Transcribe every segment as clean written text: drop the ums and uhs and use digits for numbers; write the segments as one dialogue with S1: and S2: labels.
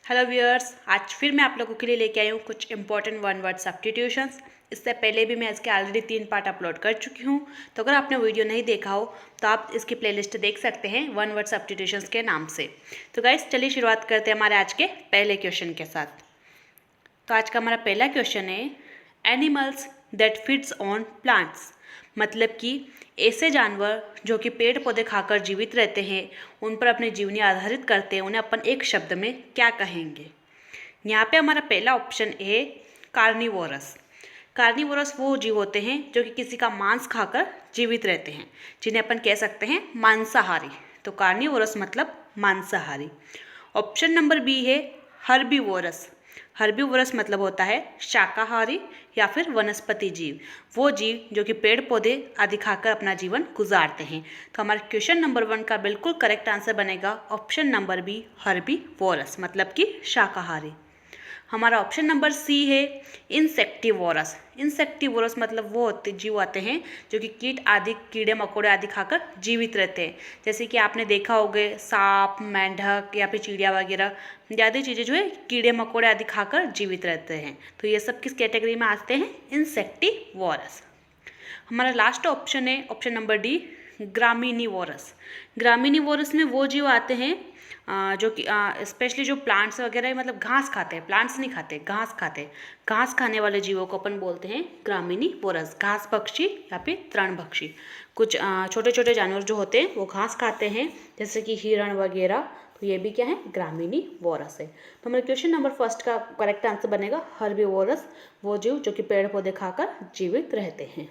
S1: Hello viewers, आज फिर मैं आप लोगों के लिए लेके आई हूँ कुछ इंपॉर्टेंट वन वर्ड सब्स्टिट्यूशंस। इससे पहले भी मैं इसके ऑलरेडी 3 पार्ट अपलोड कर चुकी हूँ, तो अगर आपने वीडियो नहीं देखा हो तो आप इसकी प्लेलिस्ट देख सकते हैं वन वर्ड सब्स्टिट्यूशंस के नाम से। तो गाइस चलिए शुरुआत करते हैं हमारे आज के पहले क्वेश्चन के साथ। तो आज का हमारा पहला क्वेश्चन है animals that feeds on plants, मतलब कि ऐसे जानवर जो कि पेड़ पौधे खाकर जीवित रहते हैं, उन पर अपनी जीवनी आधारित करते हैं, उन्हें अपन एक शब्द में क्या कहेंगे। यहाँ पे हमारा पहला ऑप्शन है कार्निवोरस। कार्निवोरस वो जीव होते हैं जो कि किसी का मांस खाकर जीवित रहते हैं, जिन्हें अपन कह सकते हैं मांसाहारी। तो कार्निवोरस मतलब मांसाहारी। ऑप्शन नंबर बी है हर्बीवोरस। हर्बीवोरस मतलब होता है शाकाहारी या फिर वनस्पति जीव, वो जीव जो कि पेड़ पौधे आदि खाकर अपना जीवन गुजारते हैं। तो हमारे क्वेश्चन नंबर 1 का बिल्कुल करेक्ट आंसर बनेगा ऑप्शन नंबर बी हर्बीवोरस, मतलब कि शाकाहारी। हमारा ऑप्शन नंबर सी है इंसेक्टिवोरस। इंसेक्टिवोरस मतलब वो होते जीव आते हैं जो कि कीट आदि कीड़े मकोड़े आदि खाकर जीवित रहते हैं, जैसे कि आपने देखा होगा सांप, मेंढक या फिर चिड़िया वगैरह ज़्यादा चीज़ें जो है कीड़े मकोड़े आदि खाकर जीवित रहते हैं। तो ये सब किस कैटेगरी में आते हैं? इंसेक्टिवोरस। हमारा लास्ट ऑप्शन है ऑप्शन नंबर डी ग्रामिनीवोरस। ग्रामिनीवोरस में वो जीव आते हैं जो कि स्पेशली जो प्लांट्स वगैरह मतलब घास खाते हैं, प्लांट्स नहीं खाते, घास खाते हैं। घास खाने वाले जीवों को अपन बोलते हैं ग्रामिनीवोरस, घास पक्षी या फिर तृणभक्षी। कुछ छोटे छोटे जानवर जो होते हैं वो घास खाते हैं, जैसे कि हिरण वगैरह। तो ये भी क्या है? ग्रामिनीवोरस है। तो हमारे क्वेश्चन नंबर 1 का करेक्ट आंसर बनेगा हर्बीवोरस, वो जीव जो कि पेड़ पौधे खाकर जीवित रहते हैं।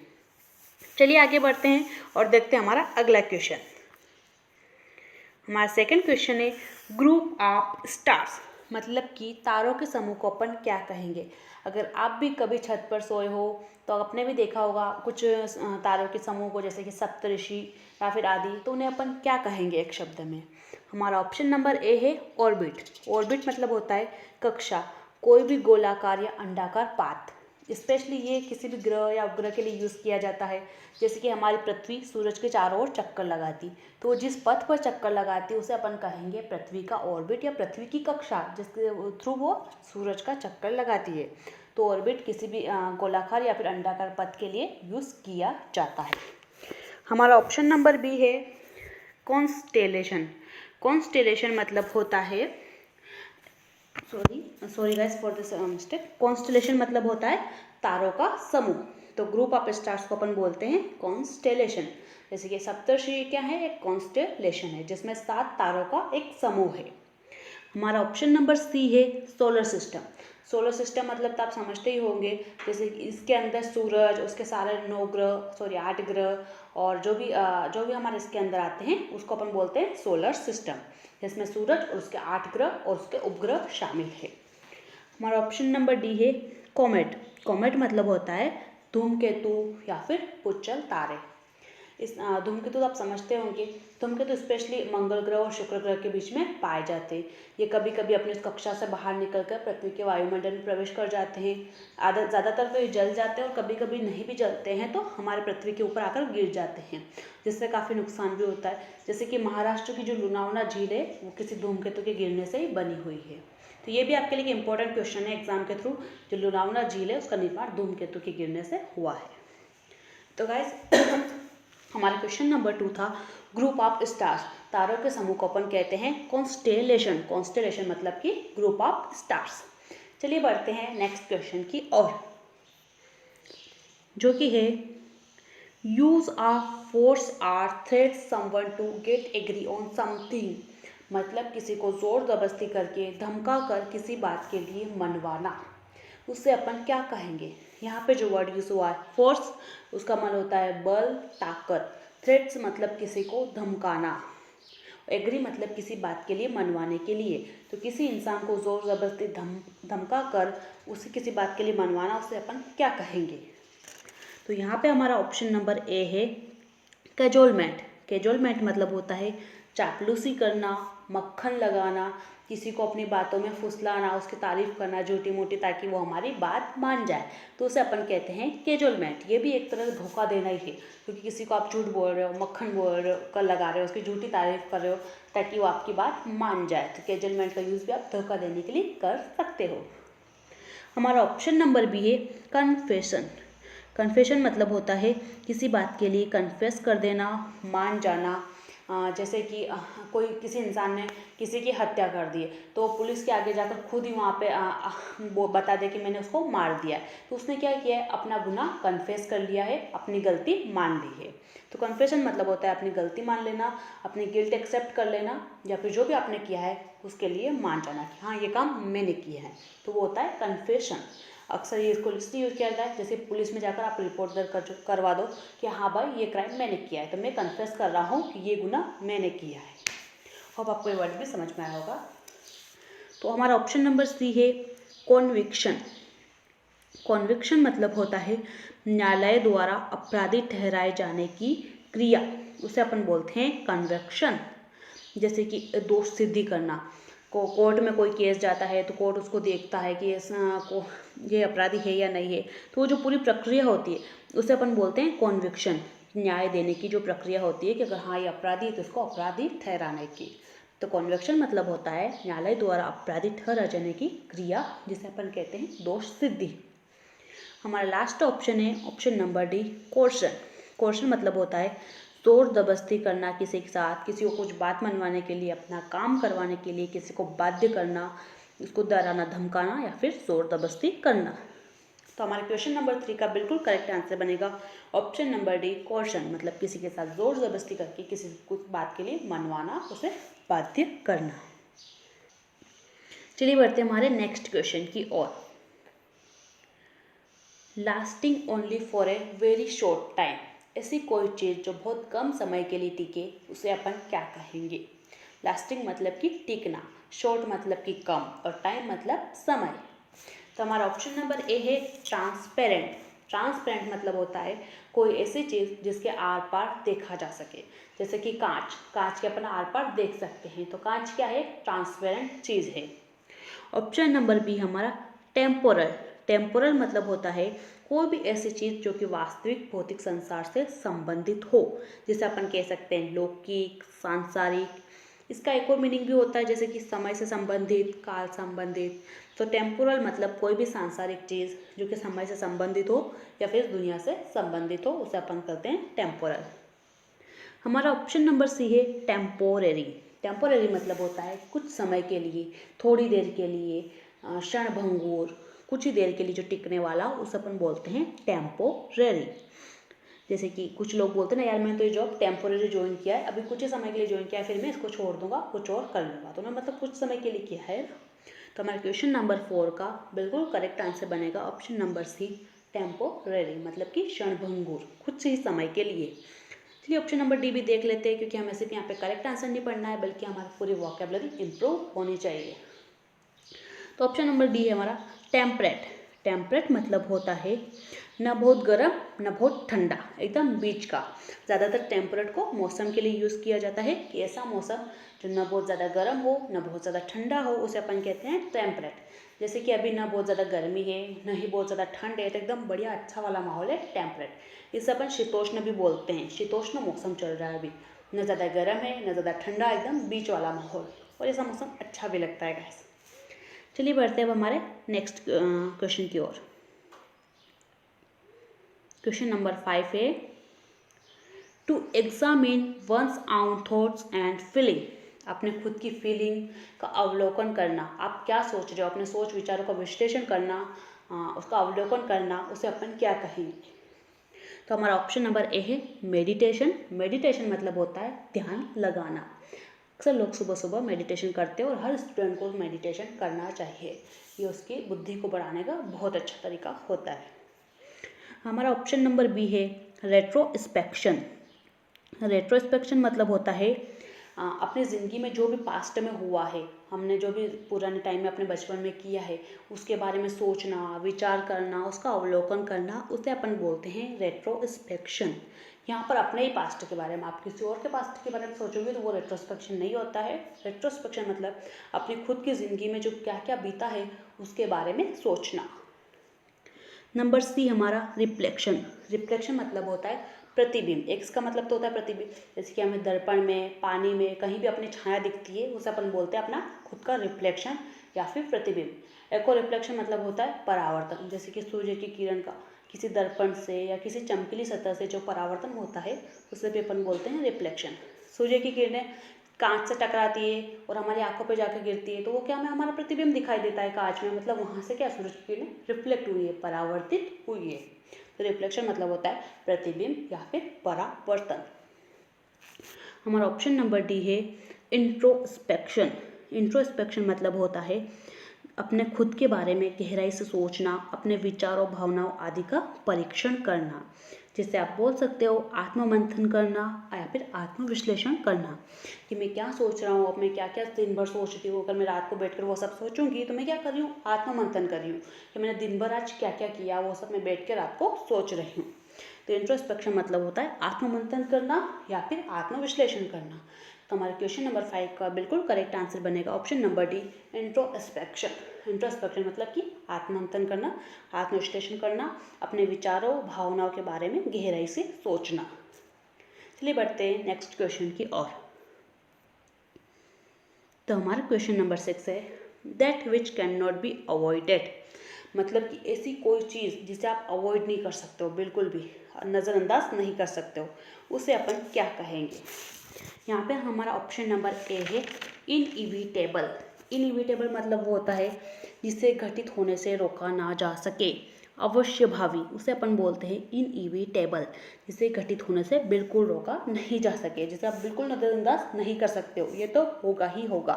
S1: चलिए आगे बढ़ते हैं और देखते हैं हमारा अगला क्वेश्चन। हमारा सेकंड क्वेश्चन है ग्रुप ऑफ स्टार्स, मतलब कि तारों के समूह को अपन क्या कहेंगे। अगर आप भी कभी छत पर सोए हो तो आपने भी देखा होगा कुछ तारों के समूह को, जैसे कि सप्तऋषि या फिर आदि, तो उन्हें अपन क्या कहेंगे एक शब्द में। हमारा ऑप्शन नंबर ए है ऑर्बिट। ऑर्बिट मतलब होता है कक्षा, कोई भी गोलाकार या अंडाकार पाथ। स्पेशली ये किसी भी ग्रह या उपग्रह के लिए यूज़ किया जाता है, जैसे कि हमारी पृथ्वी सूरज के चारों ओर चक्कर लगाती, तो जिस पथ पर चक्कर लगाती है उसे अपन कहेंगे पृथ्वी का ऑर्बिट या पृथ्वी की कक्षा, जिसके थ्रू वो सूरज का चक्कर लगाती है। तो ऑर्बिट किसी भी गोलाकार या फिर अंडाकार पथ के लिए यूज़ किया जाता है। हमारा ऑप्शन नंबर बी है कॉन्स्टेलेशन। कॉन्स्टेलेशन मतलब होता है sorry guys for this mistake. Constellation मतलब होता है तारों का समूह। तो ग्रुप ऑफ स्टार्स को अपन बोलते हैं कॉन्स्टेलेशन। जैसे कि सप्तर्षि क्या है? एक कॉन्स्टेलेशन है जिसमें 7 तारों का एक समूह है। हमारा ऑप्शन नंबर सी है सोलर सिस्टम। सोलर सिस्टम मतलब तो आप समझते ही होंगे, जैसे कि इसके अंदर सूरज, उसके सारे 8 ग्रह और जो भी हमारे इसके अंदर आते हैं उसको अपन बोलते हैं सोलर सिस्टम, जिसमें सूरज और उसके 8 ग्रह और उसके उपग्रह शामिल है। हमारा ऑप्शन नंबर डी है कॉमेट। कॉमेट मतलब होता है धूमकेतु या फिर पुच्चल तारे। इस धूमकेतु आप समझते होंगे, धूमकेतु स्पेशली मंगल ग्रह और शुक्र ग्रह के बीच में पाए जाते हैं। ये कभी कभी अपनी इस कक्षा से बाहर निकलकर पृथ्वी के वायुमंडल में प्रवेश कर जाते हैं। ज़्यादातर तो ये जल जाते हैं और कभी कभी नहीं भी जलते हैं तो हमारे पृथ्वी के ऊपर आकर गिर जाते हैं, जिससे काफ़ी नुकसान भी होता है। जैसे कि महाराष्ट्र की जो लोनावला झील है वो किसी धूमकेतु के गिरने से ही बनी हुई है। तो ये भी आपके लिए इंपॉर्टेंट क्वेश्चन है एग्जाम के थ्रू। जो लोनावला झील है उसका निर्माण धूमकेतु के गिरने से हुआ है। तो गाइस हमारा क्वेश्चन नंबर 2 था ग्रुप ऑफ स्टार्स, तारों के समूह को अपन कहते हैं कॉन्स्टेलेशन। कॉन्स्टेलेशन मतलब कि ग्रुप ऑफ स्टार्स। चलिए बढ़ते हैं नेक्स्ट क्वेश्चन की ओर, जो कि है use of force or threat someone to get agree on something, मतलब किसी को जोर जबरदस्ती करके धमका कर किसी बात के लिए मनवाना, उससे अपन क्या कहेंगे। यहाँ पे जो वर्ड यूज हुआ है फोर्स, उसका मन होता है बल, ताकत। थ्रेट्स मतलब किसी को धमकाना, एग्री मतलब किसी बात के लिए मनवाने के लिए। तो किसी इंसान को जोर जबरदस्ती धमका कर उसे किसी बात के लिए मनवाना, उससे अपन क्या कहेंगे। तो यहाँ पे हमारा ऑप्शन नंबर ए है कैजोलमेंट। कैजोलमेंट मतलब होता है चापलूसी करना, मक्खन लगाना, किसी को अपनी बातों में फुसलाना, उसकी तारीफ करना झूठी मूठी ताकि वो हमारी बात मान जाए, तो उसे अपन कहते हैं केजलमेंट। ये भी एक तरह से धोखा देना ही है, क्योंकि किसी को आप झूठ बोल रहे हो, मक्खन बोल रहे हो, कर लगा रहे हो, उसकी झूठी तारीफ कर रहे हो ताकि वो आपकी बात मान जाए, तो केजलमेंट का यूज़ भी आप धोखा देने के लिए कर सकते हो। हमारा ऑप्शन नंबर बी है कन्फेशन। कन्फेशन मतलब होता है किसी बात के लिए कन्फेस कर देना, मान जाना। जैसे कि कोई किसी इंसान ने किसी की हत्या कर दी है, तो पुलिस के आगे जाकर खुद ही वहाँ पे वो बता दे कि मैंने उसको मार दिया है, तो उसने क्या किया है, अपना गुनाह कन्फेस कर लिया है, अपनी गलती मान ली है। तो कन्फेशन मतलब होता है अपनी गलती मान लेना, अपनी गिल्ट एक्सेप्ट कर लेना, या फिर जो भी आपने किया है उसके लिए मान जाना कि हाँ ये काम मैंने किया है, तो वो होता है कन्फेशन। अक्सर ये इसको इसलिए यूज़ किया जाता है, जैसे पुलिस में जाकर आप रिपोर्ट दर्ज करवा दो कि हाँ भाई ये क्राइम मैंने किया है, तो मैं कन्फेस कर रहा हूँ कि ये गुनाह मैंने किया है। अब आपको ये वर्ड भी समझ में आया होगा। तो हमारा ऑप्शन नंबर सी है कॉन्विक्शन। कॉन्विक्शन मतलब होता है न्यायालय द्वारा अपराधी ठहराए जाने की क्रिया, उसे अपन बोलते हैं कन्विक्शन। जैसे कि दोष सिद्धि करना, कोर्ट में कोई केस जाता है तो कोर्ट उसको देखता है कि ये अपराधी है या नहीं है, तो वो जो पूरी प्रक्रिया होती है उसे अपन बोलते हैं कॉन्विक्शन। न्याय देने की जो प्रक्रिया होती है कि अगर हाँ ये अपराधी है तो इसको अपराधी ठहराने की, तो कॉन्विक्शन मतलब होता है न्यायालय द्वारा अपराधी ठहरा जाने की क्रिया, जिसे अपन कहते हैं दोष सिद्धि। हमारा लास्ट ऑप्शन है option number D coercion. Coercion मतलब होता है जोर जबरदस्ती करना किसी के साथ, किसी को कुछ बात मनवाने के लिए, अपना काम करवाने के लिए किसी को बाध्य करना, उसको डराना धमकाना या फिर जोर जबरदस्ती करना। तो हमारे क्वेश्चन नंबर 3 का बिल्कुल करेक्ट आंसर बनेगा ऑप्शन नंबर डी कोर्शन, मतलब किसी के साथ जोर जबरदस्ती करके किसी कुछ बात के लिए मनवाना, उसे बाध्य करना। चलिए बढ़ते हैं हमारे नेक्स्ट क्वेश्चन की ओर। Lasting only for a very short time, ऐसी कोई चीज़ जो बहुत कम समय के लिए टिके उसे अपन क्या कहेंगे। लास्टिंग मतलब कि टिकना, शॉर्ट मतलब कि कम, और टाइम मतलब समय। तो हमारा ऑप्शन नंबर ए है ट्रांसपेरेंट। ट्रांसपेरेंट मतलब होता है कोई ऐसी चीज़ जिसके आर पार देखा जा सके, जैसे कि कांच, कांच के अपन आर पार देख सकते हैं, तो कांच क्या है, ट्रांसपेरेंट चीज़ है। ऑप्शन नंबर बी हमारा टेम्पोरल। टेम्पोरल मतलब होता है कोई भी ऐसी चीज़ जो कि वास्तविक भौतिक संसार से संबंधित हो, जिसे अपन कह सकते हैं लौकिक, सांसारिक। इसका एक और मीनिंग भी होता है जैसे कि समय से संबंधित, काल संबंधित। तो टेम्पोरल मतलब कोई भी सांसारिक चीज़ जो कि समय से संबंधित हो या फिर दुनिया से संबंधित हो, उसे अपन कहते हैं टेम्पोरल। हमारा ऑप्शन नंबर सी है टेम्पोरेरी। टेम्पोरेरी मतलब होता है कुछ समय के लिए, थोड़ी देर के लिए, क्षणभंगुर, कुछ ही देर के लिए जो टिकने वाला, उसे अपन बोलते हैं टेम्पोरेरी। जैसे कि कुछ लोग बोलते हैं ना, यार मैंने तो ये जॉब टेम्पोरेरी ज्वाइन किया है, अभी कुछ ही समय के लिए ज्वाइन किया है, फिर मैं इसको छोड़ दूंगा, कुछ और कर लूँगा, तो मैं मतलब कुछ समय के लिए किया है। तो हमारे क्वेश्चन नंबर 4 का बिल्कुल करेक्ट आंसर बनेगा ऑप्शन नंबर सी टेम्पोरेरी, मतलब कि क्षणभंगुर, कुछ ही समय के लिए। चलिए ऑप्शन नंबर डी भी देख लेते हैं, क्योंकि हमें सिर्फ यहाँ पे करेक्ट आंसर नहीं पढ़ना है बल्कि हमारी पूरी वोकेबलरी इंप्रूव होनी चाहिए। तो ऑप्शन नंबर डी है हमारा टेम्परेट। टेम्परेट मतलब होता है न बहुत गर्म न बहुत ठंडा, एकदम बीच का। ज़्यादातर टेम्परेट को मौसम के लिए यूज़ किया जाता है कि ऐसा मौसम जो न बहुत ज़्यादा गर्म हो न बहुत ज़्यादा ठंडा हो, उसे अपन कहते हैं टेम्परेट। जैसे कि अभी ना बहुत ज़्यादा गर्मी है न ही बहुत ज़्यादा ठंड है, तो एकदम बढ़िया अच्छा वाला माहौल है टेम्परेट। इसे अपन शीतोष्ण भी बोलते हैं, शीतोष्ण मौसम चल रहा है अभी, न ज़्यादा गर्म है न ज़्यादा ठंडा, एकदम बीच वाला माहौल, और ऐसा मौसम अच्छा भी लगता है गाइस। चलिए बढ़ते हैं अब हमारे नेक्स्ट क्वेश्चन की ओर। क्वेश्चन नंबर 5 है टू एग्जामिन वंस आउन थॉट्स एंड फीलिंग। अपने खुद की फीलिंग का अवलोकन करना, आप क्या सोच रहे हो, अपने सोच विचारों का विश्लेषण करना, उसका अवलोकन करना, उसे अपन क्या कहेंगे। तो हमारा ऑप्शन नंबर ए है मेडिटेशन। मेडिटेशन मतलब होता है ध्यान लगाना। अक्सर लोग सुबह सुबह मेडिटेशन करते हैं और हर स्टूडेंट को मेडिटेशन करना चाहिए, ये उसकी बुद्धि को बढ़ाने का बहुत अच्छा तरीका होता है। हमारा ऑप्शन नंबर बी है रेट्रोस्पेक्शन। रेट्रोस्पेक्शन मतलब होता है अपनी ज़िंदगी में जो भी पास्ट में हुआ है, हमने जो भी पुराने टाइम में अपने बचपन में किया है, उसके बारे में सोचना, विचार करना, उसका अवलोकन करना, उसे अपन बोलते हैं रेट्रोस्पेक्शन। यहाँ पर अपने ही पास्ट के बारे में, आप किसी और के पास्ट के बारे में सोचोगे तो वो रेट्रोस्पेक्शन नहीं होता है। रेट्रोस्पेक्शन मतलब अपनी खुद की ज़िंदगी में जो क्या क्या बीता है उसके बारे में सोचना। नंबर सी हमारा रिफ्लेक्शन। रिफ्लेक्शन मतलब होता है प्रतिबिंब। एक्स का मतलब तो होता है प्रतिबिंब, जैसे कि हमें दर्पण में, पानी में, कहीं भी अपनी छाया दिखती है उसे अपन बोलते हैं अपना खुद का रिफ्लेक्शन या फिर प्रतिबिंब। एक और रिफ्लेक्शन मतलब होता है परावर्तन, जैसे कि सूर्य की किरण का किसी दर्पण से या किसी चमकीली सतह से जो परावर्तन होता है उसे भी अपन बोलते हैं रिफ्लेक्शन। सूर्य की किरणें कांच से टकराती है और हमारी आंखों पे जाकर गिरती है तो वो क्या हमें हमारा प्रतिबिंब दिखाई देता है कांच में, मतलब वहाँ से क्या सूरज की किरणें रिफ्लेक्ट हुई है, परावर्तित हुई है। तो रिफ्लेक्शन मतलब होता है प्रतिबिंब या फिर परावर्तन। हमारा ऑप्शन नंबर डी है इंट्रोस्पेक्शन। इंट्रोस्पेक्शन मतलब होता है अपने खुद के बारे में गहराई से सोचना, अपने विचारों, भावनाओं आदि का परीक्षण करना, जिसे आप बोल सकते हो आत्ममंथन करना या फिर आत्मविश्लेषण करना कि मैं क्या सोच रहा हूँ, अब मैं क्या क्या दिन भर सोचती हूँ। अगर मैं रात को बैठकर वो सब सोचूंगी तो मैं क्या कर रही हूँ, आत्ममंथन कर रही हूँ कि मैंने दिन भर आज क्या क्या किया, वो सब मैं बैठ के रात को सोच रही हूँ। तो इंट्रोस्पेक्शन मतलब होता है आत्ममंथन करना या फिर आत्मविश्लेषण करना। तो हमारे क्वेश्चन नंबर 5 का बिल्कुल करेक्ट आंसर बनेगा option number D, introspection. Introspection मतलब कि आत्ममंथन करना, आत्मविश्लेषण करना, अपने विचारों, भावनाओं के बारे में गहराई से सोचना। चलिए बढ़ते हैं नेक्स्ट क्वेश्चन की ओर। तो हमारा क्वेश्चन नंबर 6 है that which can not be avoided. मतलब कि ऐसी कोई चीज़ जिसे आप अवॉइड नहीं कर सकते हो, बिल्कुल भी नज़रअंदाज नहीं कर सकते हो, उसे अपन क्या कहेंगे। यहाँ पे हमारा ऑप्शन नंबर ए है इनइविटेबल। इनइविटेबल मतलब वो होता है जिसे घटित होने से रोका ना जा सके, अवश्यभावी, उसे अपन बोलते हैं इनइविटेबल, जिसे घटित होने से बिल्कुल रोका नहीं जा सके, जिसे आप बिल्कुल नज़रअंदाज नहीं कर सकते हो, ये तो होगा ही होगा।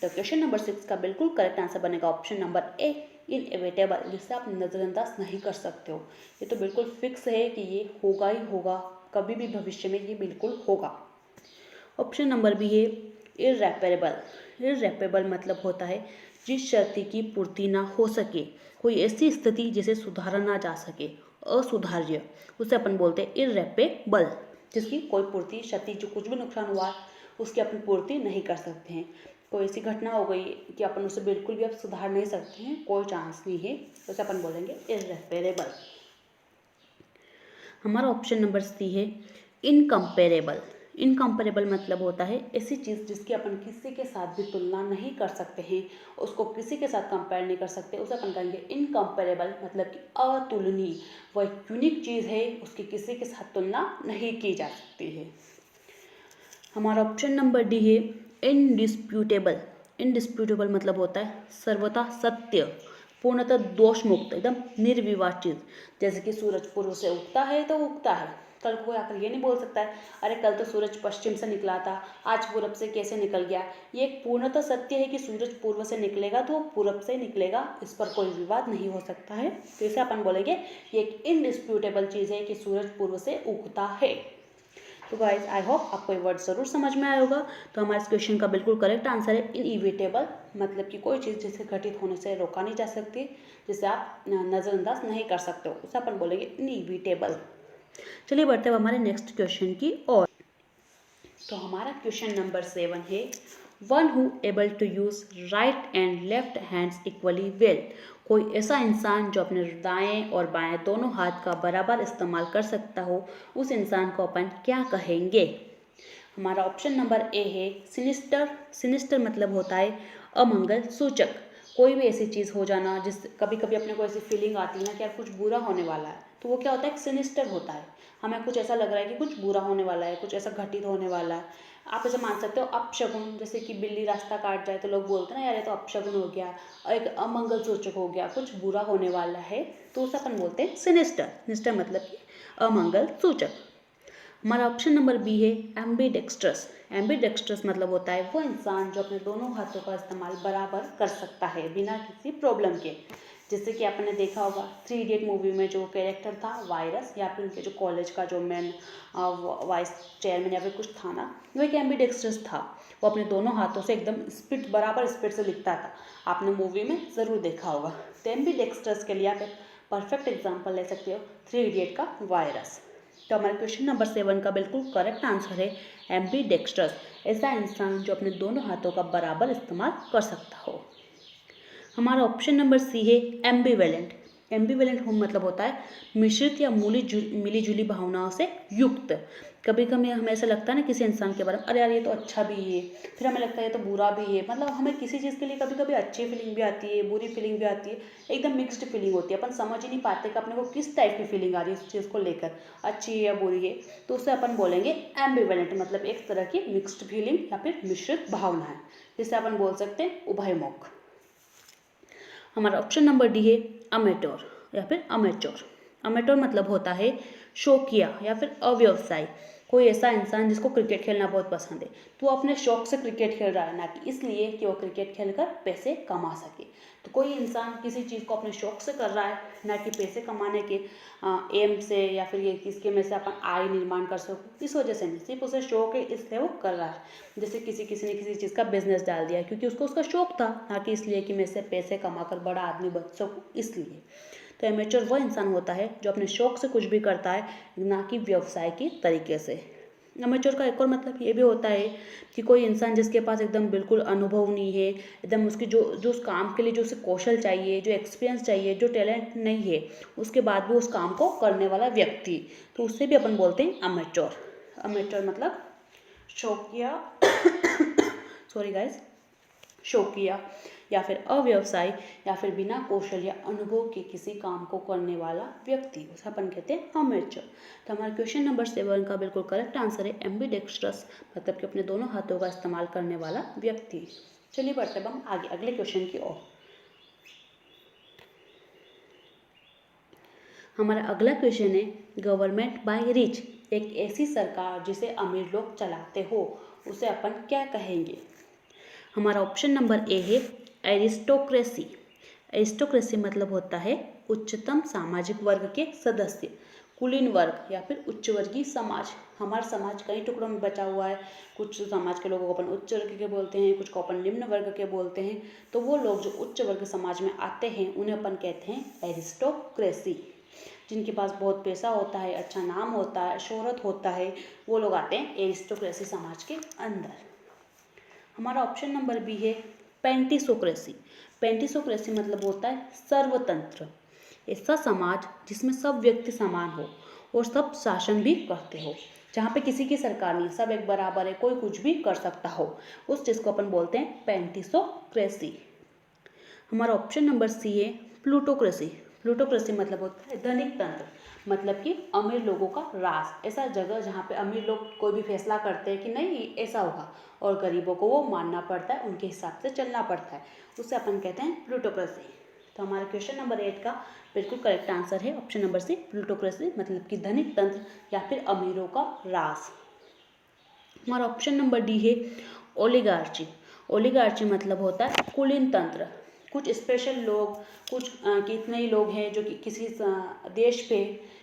S1: तो क्वेश्चन नंबर 6 का बिल्कुल करेक्ट आंसर बनेगा ऑप्शन नंबर ए, इनएविटेबल, जिसे आप नज़रअंदाज नहीं कर सकते हो। ये तो बिल्कुल फिक्स है कि ये होगा ही होगा, कभी भी भविष्य में ये बिल्कुल होगा। ऑप्शन नंबर बी है इर्रेपरेबल। इर्रेपरेबल मतलब होता है जिस क्षति की पूर्ति ना हो सके, कोई ऐसी स्थिति जिसे सुधारा ना जा सके, असुधार्य, उसे अपन बोलते हैं इर्रेपरेबल, जिसकी कोई पूर्ति, क्षति, जो कुछ भी नुकसान हुआ है उसकी अपन पूर्ति नहीं कर सकते हैं। कोई ऐसी घटना हो गई कि अपन उसे बिल्कुल भी अब सुधार नहीं सकते हैं, कोई चांस नहीं है, उसे अपन बोलेंगे इर्रेपरेबल। हमारा ऑप्शन नंबर सी है इनकम्पेरेबल। इनकम्पेरेबल मतलब होता है ऐसी चीज़ जिसकी अपन किसी के साथ भी तुलना नहीं कर सकते हैं, उसको किसी के साथ कंपेयर नहीं कर सकते, उसे अपन कहेंगे इनकम्पेरेबल, मतलब कि अतुलनीय। वह एक यूनिक चीज़ है, उसकी किसी के साथ तुलना नहीं की जा सकती है। हमारा ऑप्शन नंबर डी है इनडिस्प्यूटेबल। इनडिस्प्यूटेबल मतलब होता है सर्वथा सत्य, पूर्णतः दोष मुक्त, एकदम निर्विवाद चीज़। जैसे कि सूरज पूर्व से उगता है तो उगता है, कल को आकर ये नहीं बोल सकता है अरे कल तो सूरज पश्चिम से निकला था, आज पूरब से कैसे निकल गया। ये एक पूर्णतः सत्य है कि सूरज पूर्व से निकलेगा तो वो पूरब से निकलेगा, इस पर कोई विवाद नहीं हो सकता है। तो इसे अपन बोलेंगे ये एक इनडिस्प्यूटेबल चीज़ है कि सूरज पूर्व से उगता है। तो गाइज आई होप आपको ये वर्ड ज़रूर समझ में आया होगा। तो हमारे इस क्वेश्चन का बिल्कुल करेक्ट आंसर है इनइविटेबल, मतलब कि कोई चीज़ जिसे घटित होने से रोका नहीं जा सकती, जिसे आप नज़रअंदाज नहीं कर सकते हो, उसे अपन बोलेंगे इनइविटेबल। चलिए बढ़ते हैं हमारे नेक्स्ट क्वेश्चन की ओर। तो हमारा क्वेश्चन नंबर 7 है one who able to use right and left hands equally well. कोई ऐसा इंसान जो अपने दाएं और बाएं दोनों हाथ का बराबर इस्तेमाल कर सकता हो, उस इंसान को अपन क्या कहेंगे। हमारा ऑप्शन नंबर ए है सिनिस्टर। सिनिस्टर मतलब होता है अमंगल सूचक, कोई भी ऐसी चीज़ हो जाना जिस कभी कभी अपने को ऐसी फीलिंग आती है ना कि यार कुछ बुरा होने वाला है, तो वो क्या होता है, सिनिस्टर होता है। हमें कुछ ऐसा लग रहा है कि कुछ बुरा होने वाला है, कुछ ऐसा घटित होने वाला है। आप ऐसे मान सकते हो अपशगुन, जैसे कि बिल्ली रास्ता काट जाए तो लोग बोलते हैं ना यार ये तो अपशगुन हो गया, और एक अमंगल सूचक हो गया, कुछ बुरा होने वाला है, तो उसे अपन बोलते हैं सिनिस्टर। सिनिस्टर मतलब कि अमंगल सूचक। हमारा ऑप्शन नंबर बी है एम्बीडेक्स्ट्रस। एम्बीडेक्स्ट्रस मतलब होता है वो इंसान जो अपने दोनों हाथों का इस्तेमाल बराबर कर सकता है बिना किसी प्रॉब्लम के। जैसे कि आपने देखा होगा 3 इडियट मूवी में जो कैरेक्टर था वायरस, या फिर उनके जो कॉलेज का जो मेन वाइस चेयरमैन या फिर कुछ था ना, वो एक एम्बीडेक्स्ट्रस था। वो अपने दोनों हाथों से एकदम स्पीड बराबर स्पीड से लिखता था, आपने मूवी में ज़रूर देखा होगा। तो एम्बीडेक्स्ट्रस के लिए आप एक परफेक्ट एग्जाम्पल ले सकते हो 3 इडियट का वायरस। तो हमारे क्वेश्चन नंबर 7 का बिल्कुल करेक्ट आंसर है एम्बीडेक्स्ट्रस, ऐसा इंसान जो अपने दोनों हाथों का बराबर इस्तेमाल कर सकता हो। हमारा ऑप्शन नंबर सी है एम्बिवेलेंट। एम्बिवेलेंट मतलब होता है मिश्रित या मिली जुली भावनाओं से युक्त। कभी कभी हमें ऐसा लगता है ना किसी इंसान के बारे में, अरे यार ये तो अच्छा भी है, फिर हमें लगता है ये तो बुरा भी है। मतलब हमें किसी चीज़ के लिए कभी कभी अच्छी फीलिंग भी आती है, बुरी फीलिंग भी आती है, एकदम मिक्स्ड फीलिंग होती है। अपन समझ ही नहीं पाते कि अपने को किस टाइप की फीलिंग आ रही है इस चीज़ को लेकर, अच्छी है या बुरी है। तो उससे अपन बोलेंगे एम्बिवेलेंट, मतलब एक तरह की मिक्स्ड फीलिंग या फिर मिश्रित भावना है, जिसे अपन बोल सकते हैं उभयमुख। हमारा ऑप्शन नंबर डी है अमेटोर या फिर अमेचोर। अमेटोर मतलब होता है शौकिया या फिर अव्यवसायी, कोई ऐसा इंसान जिसको क्रिकेट खेलना बहुत पसंद है, तो वो अपने शौक से क्रिकेट खेल रहा है, ना कि इसलिए कि वो क्रिकेट खेलकर पैसे कमा सके। तो कोई इंसान किसी चीज़ को अपने शौक से कर रहा है, ना कि पैसे कमाने के एम से, या फिर ये किसके में से अपन आय निर्माण कर सको, इस वजह से नहीं, सिर्फ उसे शौक है इसलिए वो कर रहा है। जैसे किसी ने किसी चीज़ का बिजनेस डाल दिया क्योंकि उसको उसका शौक था, ना कि इसलिए कि मैं इससे पैसे कमाकर बड़ा आदमी बन सकूँ इसलिए। तो एमेच्योर वो इंसान होता है जो अपने शौक से कुछ भी करता है, ना कि व्यवसाय के तरीके से। एमेच्योर का एक और मतलब ये भी होता है कि कोई इंसान जिसके पास एकदम बिल्कुल अनुभव नहीं है, एकदम उसकी जो उस काम के लिए जो उसे कौशल चाहिए, जो एक्सपीरियंस चाहिए, जो टैलेंट नहीं है, उसके बाद भी उस काम को करने वाला व्यक्ति, तो उससे भी अपन बोलते हैं अमेच्योर। अमेच्योर मतलब शौकिया सॉरी गाइस, शौकिया या फिर अव्यवसायी या फिर बिना कौशल या अनुभव के किसी काम को करने वाला व्यक्ति, उसे अपन कहते हैं अमेच्योर। तो हमारे क्वेश्चन नंबर 7 का बिल्कुल करेक्ट आंसर है एम्बीडेक्स्ट्रस, मतलब कि अपने दोनों हाथों का इस्तेमाल करने वाला व्यक्ति। चलिए बढ़ते हैं हम आगे अगले क्वेश्चन की ओर। हमारा अगला क्वेश्चन है गवर्नमेंट बाय रिच, एक ऐसी सरकार जिसे अमीर लोग चलाते हो, उसे अपन क्या कहेंगे। हमारा ऑप्शन नंबर ए है एरिस्टोक्रेसी। एरिस्टोक्रेसी मतलब होता है उच्चतम सामाजिक वर्ग के सदस्य, कुलीन वर्ग या फिर उच्च वर्गीय समाज। हमारा समाज कई टुकड़ों में बचा हुआ है, कुछ समाज के लोगों को अपन उच्च वर्ग के बोलते हैं, कुछ को अपन निम्न वर्ग के बोलते हैं। तो वो लोग जो उच्च वर्ग समाज में आते हैं उन्हें अपन कहते हैं एरिस्टोक्रेसी। जिनके पास बहुत पैसा होता है, अच्छा नाम होता है, शोहरत होता है, वो लोग आते हैं एरिस्टोक्रेसी समाज के अंदर। हमारा ऑप्शन नंबर बी है पेंटिसोक्रेसी। पेंटिसोक्रेसी मतलब होता है सर्वतंत्र, ऐसा समाज जिसमें सब व्यक्ति समान हो और सब शासन भी करते हो, जहाँ पे किसी की सरकार नहीं, सब एक बराबर है, कोई कुछ भी कर सकता हो, उस चीज़ को अपन बोलते हैं पेंटिसोक्रेसी। हमारा ऑप्शन नंबर सी है प्लूटोक्रेसी। प्लूटोक्रेसी मतलब होता है धनिक तंत्र, मतलब कि अमीर लोगों का राज, ऐसा जगह जहाँ पे अमीर लोग कोई भी फैसला करते हैं कि नहीं ऐसा होगा और गरीबों को वो मानना पड़ता है, उनके हिसाब से चलना पड़ता है, उसे अपन कहते हैं प्लूटोक्रेसी। तो हमारे क्वेश्चन नंबर 8 का बिल्कुल करेक्ट आंसर है ऑप्शन नंबर सी प्लूटोक्रेसी, मतलब कि धनिक तंत्र या फिर अमीरों का राज। हमारा ऑप्शन नंबर डी है ओलिगार्ची। ओलिगार्ची मतलब होता है कुलीन तंत्र, कुछ स्पेशल लोग, कुछ कितने ही लोग हैं जो कि किसी देश पे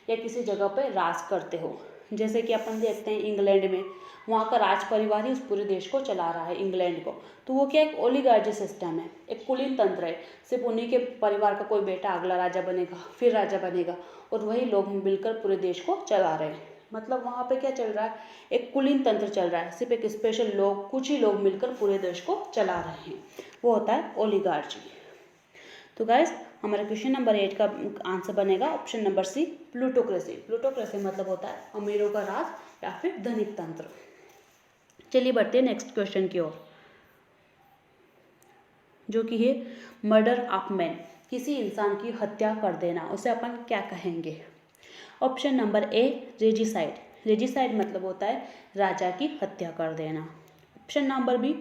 S1: या किसी जगह पे राज करते हो। जैसे कि अपन देखते हैं इंग्लैंड में, वहाँ का राज परिवार ही उस पूरे देश को चला रहा है, इंग्लैंड को। तो वो क्या, एक ओलिगार्ची सिस्टम है, एक कुलीन तंत्र है, सिर्फ उन्हीं के परिवार का कोई बेटा अगला राजा बनेगा, फिर राजा बनेगा, और वही लोग मिलकर पूरे देश को चला रहे हैं। मतलब वहाँ पे क्या चल रहा है, एक कुलीन तंत्र चल रहा है, सिर्फ एक स्पेशल लोग, कुछ ही लोग मिलकर पूरे देश को चला रहे हैं, वो होता है ओलिगार्ची। तो गाइस हमारा क्वेश्चन नंबर 8 का आंसर बनेगा option number c plutocracy. Plutocracy मतलब होता है अमीरों का राज या फिर धनिक तंत्र। चलिए बढ़ते हैं नेक्स्ट क्वेश्चन की ओर, जो कि है मर्डर ऑफ मैन, किसी इंसान की हत्या कर देना, उसे अपन क्या कहेंगे। Option number A regicide. Regicide मतलब होता है राजा की हत्या कर देना। Option number B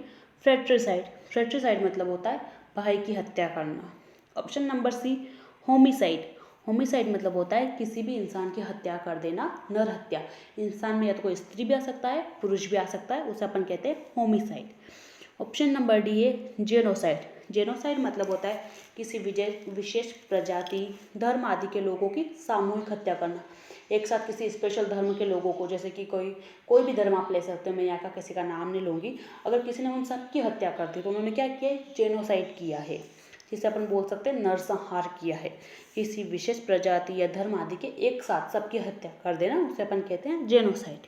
S1: fratricide. Fratricide मतलब होता है भाई की हत्या करना। Option number C homicide. Homicide मतलब होता है किसी भी इंसान की हत्या कर देना, नर हत्या। इंसान में या तो कोई स्त्री भी आ सकता है, पुरुष भी आ सकता है, उसे अपन कहते हैं होमिसाइड। ऑप्शन नंबर डी है जेनोसाइड। जेनोसाइड मतलब होता है किसी विशेष प्रजाति, धर्म आदि के लोगों की सामूहिक हत्या करना, एक साथ किसी स्पेशल धर्म के लोगों को, जैसे कि कोई भी धर्म आप ले सकते हो, मैं यहाँ का किसी का नाम नहीं लूँगी, अगर किसी ने उन सब की हत्या कर दी तो उन्होंने क्या किया, जेनोसाइड किया है। जिसे अपन बोल सकते हैं नरसंहार किया है, किसी विशेष प्रजाति या धर्म आदि के एक साथ सबकी हत्या कर देना, उसे अपन कहते हैं जेनोसाइड।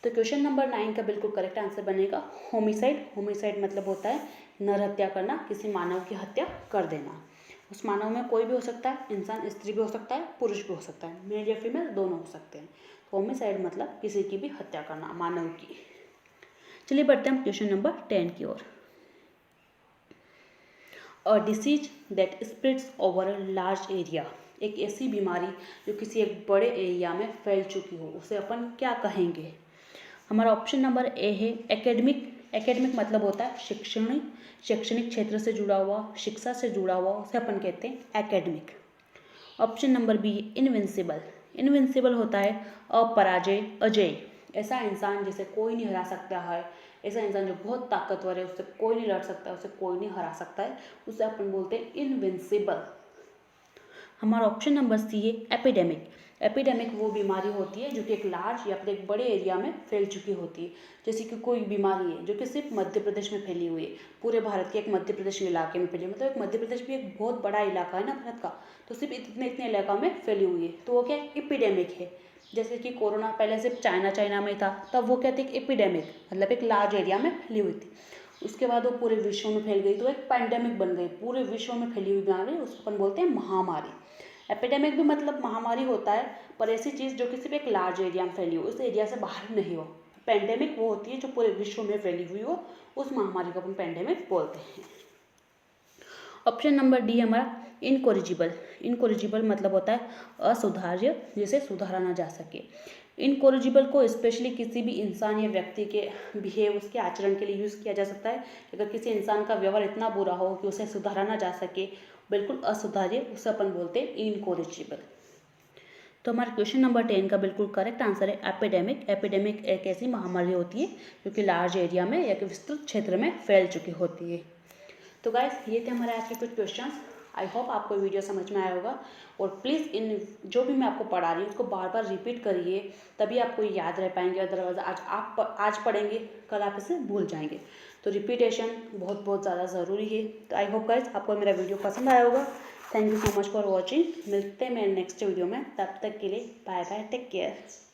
S1: तो क्वेश्चन नंबर 9 का बिल्कुल करेक्ट आंसर बनेगा होमिसाइड। होमिसाइड मतलब होता है नर हत्या करना, किसी मानव की हत्या कर देना। उस मानव में कोई भी हो सकता है, इंसान स्त्री भी हो सकता है, पुरुष भी हो सकता है, मेल या फीमेल दोनों हो सकते हैं। तो होमिसाइड मतलब किसी की भी हत्या करना, मानव की। चलिए बढ़ते हैं हम क्वेश्चन नंबर 10 की ओर। A disease that spreads over a large area, एक ऐसी बीमारी जो किसी एक बड़े एरिया में फैल चुकी हो, उसे अपन क्या कहेंगे? हमारा ऑप्शन नंबर ए है एकेडमिक। एकेडमिक मतलब होता है शैक्षणिक क्षेत्र से जुड़ा हुआ, शिक्षा से जुड़ा हुआ, उसे अपन कहते हैं academic. Option number b invincible. Invincible होता है अपराजय, अजय, ऐसा इंसान जिसे कोई नहीं हरा सकता है, ऐसा इंसान जो बहुत ताकतवर है, उससे कोई नहीं लड़ सकता, उसे कोई नहीं हरा सकता है, उसे अपन बोलते हैं इनविंसिबल। हमारा ऑप्शन नंबर सी है एपिडेमिक। एपिडेमिक वो बीमारी होती है जो कि एक लार्ज या फिर एक बड़े एरिया में फैल चुकी होती है। जैसे कि कोई बीमारी है जो कि सिर्फ मध्य प्रदेश में फैली हुई है, पूरे भारत के एक मध्य प्रदेश इलाके में फैली है, मतलब एक मध्य प्रदेश भी एक बहुत बड़ा इलाका है ना भारत का, तो सिर्फ इतने इतने इलाका में फैली हुई है, तो वो क्या एपिडेमिक है। जैसे कि कोरोना पहले सिर्फ चाइना में था, तब वो क्या थी एपिडेमिक, मतलब एक लार्ज एरिया में फैली हुई थी। उसके बाद वो पूरे विश्व में फैल गई तो एक पैंडेमिक बन गई, पूरे विश्व में फैली हुई बीमारी, उसको अपन बोलते हैं महामारी। एपिडेमिक भी मतलब महामारी होता है, पर ऐसी चीज़ जो कि सिर्फ एक लार्ज एरिया में फैली हो, उस एरिया से बाहर नहीं हो। पैंडेमिक वो होती है जो पूरे विश्व में फैली हुई हो, उस महामारी को अपन पैंडेमिक बोलते हैं। ऑप्शन नंबर डी हमारा इनकोरिजिबल। इनकोरिजिबल मतलब होता है असुधार्य, जिसे सुधारा ना जा सके। इनकोरिजिबल को स्पेशली किसी भी इंसान या व्यक्ति के बिहेव, उसके आचरण के लिए यूज़ किया जा सकता है। अगर किसी इंसान का व्यवहार इतना बुरा हो कि उसे सुधारा ना जा सके, बिल्कुल असुधार्य, उसे अपन बोलते हैं इनकोरिजिबल। तो हमारे क्वेश्चन नंबर 10 का बिल्कुल करेक्ट आंसर है एपिडेमिक। एपिडेमिक एक ऐसी महामारी होती है जो कि लार्ज एरिया में या कि विस्तृत क्षेत्र में फैल चुकी होती है। तो गाइस ये थे हमारे आज के कुछ क्वेश्चंस। आई होप आपको वीडियो समझ में आया होगा, और प्लीज़ इन जो भी मैं आपको पढ़ा रही हूँ उसको बार बार रिपीट करिए, तभी आपको याद रह पाएंगे। अदरवाइज आज पढ़ेंगे, कल आप इसे भूल जाएंगे। तो रिपीटेशन बहुत बहुत ज़्यादा ज़रूरी है। तो आई होप गाइस आपको मेरा वीडियो पसंद आया होगा। Thank you so much for watching. मिलते हैं मेरे नेक्स्ट वीडियो में, तब तक के लिए बाय बाय, टेक केयर।